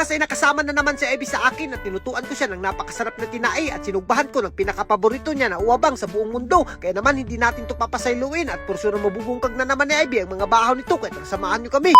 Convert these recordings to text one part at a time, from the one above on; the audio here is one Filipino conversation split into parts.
wakas ay nakasama na naman si Ivy sa akin at nilutuan ko siya ng napakasarap na tinai at sinugbahan ko ng pinakapaborito niya na uwabang sa buong mundo. Kaya naman hindi natin to papasayluin at por sure mabubungkag na naman ni Ivy ang mga bahaw nito kaya nagsamahan nyo kami.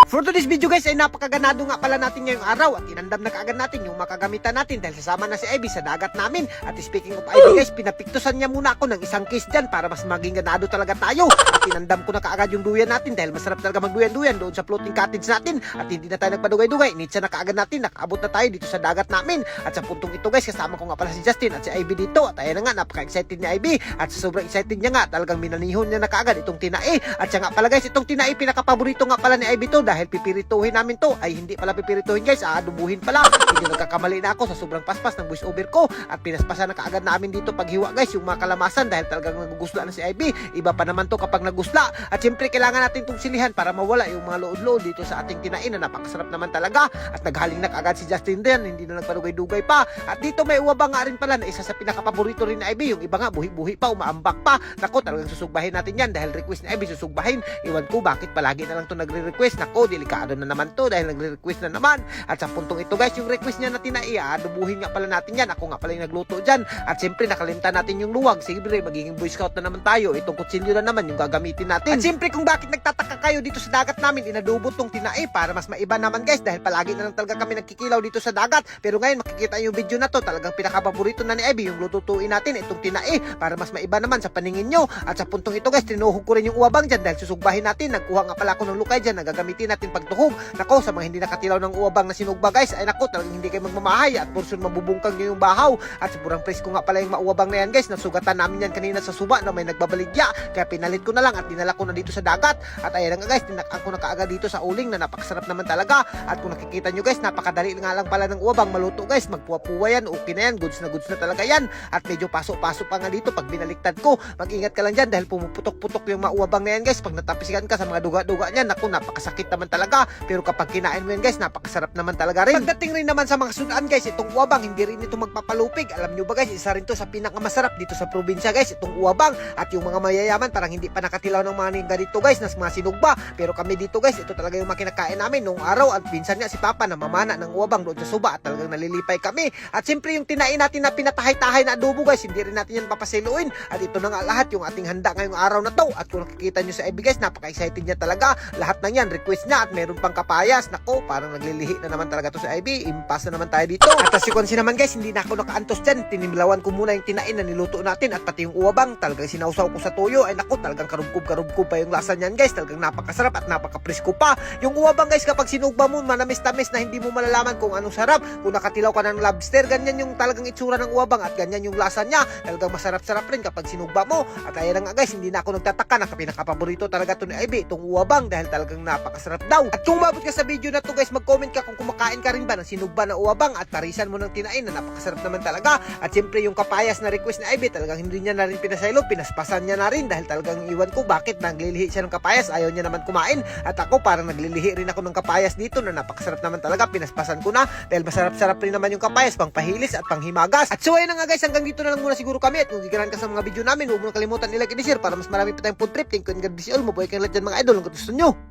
For today's video guys ay napakaganado nga pala natin ngayong araw at inandam na kaagad natin yung makagamitan natin dahil sasama na si Ivy sa dagat namin. At speaking of Ivy guys, pinapiktusan niya muna ako ng isang case dyan para mas maging ganado talaga tayo. At inandam ko na kaagad yung duyan natin dahil masarap talaga magduyan-duyan doon sa floating cottage natin. At hindi na tayo nagpadugay-dugay, nitsa na kaagad natin, nakaabot na tayo dito sa dagat namin. At sa puntong ito guys, kasama ko nga pala si Justin at si Ivy dito. At ayan na nga, napaka-excited ni Ivy. At sa sobrang excited niya nga, talagang minanihon niya na kaagad itong tinai. At siya nga pala guys, itong tinai pinakapaborito nga pala ni Ivy to dahil pipirituhin namin to. Ay hindi pala pipirituhin guys, aadubuhin pala. Hindi nagkakamali na ako sa sobrang paspas ng voice over ko. At pinaspasan na kaagad namin dito paghiwa guys, yung mga kalamasan dahil talagang nagugusla na si Ivy. Iba pa naman to kapag nagusla. At siyempre kailangan natin itong silihan para mawala yung mga lood-lood dito sa ating kinain na napakasarap naman talaga. At naghaling na kaagad si Justin din, hindi na nagpadugay-dugay pa. At dito may uwaba nga rin pala na isa sa pinakapaborito rin ni Ivy. Yung iba nga buhi-buhi pa, umaambak pa. Nako, talagang susugbahin natin yan dahil request ni Ivy susugbahin. Iwan ko bakit palagi na lang to nagre-request. Nako, delikado na naman to dahil nagre-request na naman. At sa puntong ito guys, yung request niya na tinai, adubuhin nga pala natin yan. Ako nga pala yung nagluto dyan. At siyempre nakalimta natin yung luwag. Siyempre magiging boy scout na naman tayo. Itong kutsilyo na naman yung gagamitin natin. At siyempre kung bakit nagtataka kayo dito sa dagat namin, inadubot tong tinai para mas maiba naman guys dahil palagi na lang talaga kami nagkikilaw dito sa dagat. Pero ngayon makikita yung video na to, talagang pinakapaborito na ni Ivy yung lututuin natin itong tinai para mas maiba naman sa paningin nyo. At sa puntong ito guys, tinuhog ko rin yung uwabang dyan dahil susugbahin natin. Nagkuha nga pala ako ng lukay dyan na gagamitin natin pagtuhog. Nako, sa mga hindi nakatilaw ng uwabang na sinugba guys, ay nako, talagang hindi kayo magmamahay at porsun mabubungkang nyo yung bahaw. At sobrang presko nga pala yung mauwabang na yan guys. Nasugatan namin yan kanina sa suba na may nagbabaligya. Kaya pinalit ko na lang at dinala ko na dito sa dagat. At ayan nga guys, tinakang ko na kaagad dito sa uling na napakasarap naman talaga. At kung nakikita nyo guys, napakadali nga lang pala ng uwabang maluto guys. Magpuwa-puwa yan, okay na yan, goods na talaga yan. At medyo paso-paso pa nga dito pag binaliktad ko. Mag-ingat ka lang dyan dahil pumuputok-putok yung mauwabang na yan guys. Pag natapisikan ka sa mga duga-duga niyan, naku, napakasakit naman talaga. Pero kapag kinain mo yan guys, napakasarap naman talaga rin. Pagdating rin naman sa mga sudan guys, itong uwabang hindi rin ito magpapalupig. Alam nyo ba guys, isa rin to sa pinakamasarap dito sa probinsya guys, itong uwabang. At yung mga mayayaman parang hindi pa nakatilaw ng mga ganito guys, na mga sinugba. Pero kami dito guys, ito talaga yung makinakain namin noong araw. At pinsan nga si Papa na mamana ng uwabang doon sa suba at talagang nalilipay kami. At siyempre yung tinain natin na pinatahay-tahay na adobo guys, hindi rin natin yan papasiluin. At ito na nga lahat yung ating handa ngayong araw na to. At kung nakikita nyo sa Ivy guys, napaka-excited niya talaga. Lahat ng yan, request niya at meron pang kapayas. Nako, parang naglilihi na naman talaga to sa Ivy. Impas na naman tayo dito. At as you can see naman guys, hindi na ako nakaantos dyan. Tinimlawan ko muna yung tinain na niluto natin at pati yung uwabang. Talagang sinausaw ko sa tuyo. Ay nako, talagang karubkub pa yung lasa niyan guys. Talagang napakasarap at napaka-presko pa. Yung uwabang guys, kapag sinugba mo, manamis-tamis na hindi mo malalaman kung anong sarap. Kung nakatilaw ka ng lobster, ganyan yung talagang itsura ng uwabang at ganyan yung lasa niya. Talagang masarap-sarap rin kapag sinugba mo. At ayan na nga guys, hindi na ako nagtataka na pinakapaborito talaga to ni Ivy, itong uwabang dahil talagang napakasarap daw. At kung mabot ka sa video na to guys, mag-comment ka kung kumakain ka rin ba ng sinugba na uwabang at parisan mo ng tinain na napakasarap naman talaga. At siyempre yung kapayas na request ni Ivy, talagang hindi niya na rin pinasaylo, pinaspasan niya na rin dahil talagang iwan ko bakit naglilihi siya ng kapayas, ayaw niya naman kumain. At ako parang naglilihi rin ako ng kapayas dito na napakasarap naman talaga, pinaspasan ko na dahil masarap-sarap rin naman yung kapayas, pang pahilis at pang himagas. At so ayun na nga guys, hanggang dito na lang muna siguro kami. At kung gigaran ka sa mga video namin, huwag mo na kalimutan i-like and share para mas marami pa tayong food trip. Thank you and God bless you all. Mabuhay kang lahat dyan mga idol. Ang gusto nyo.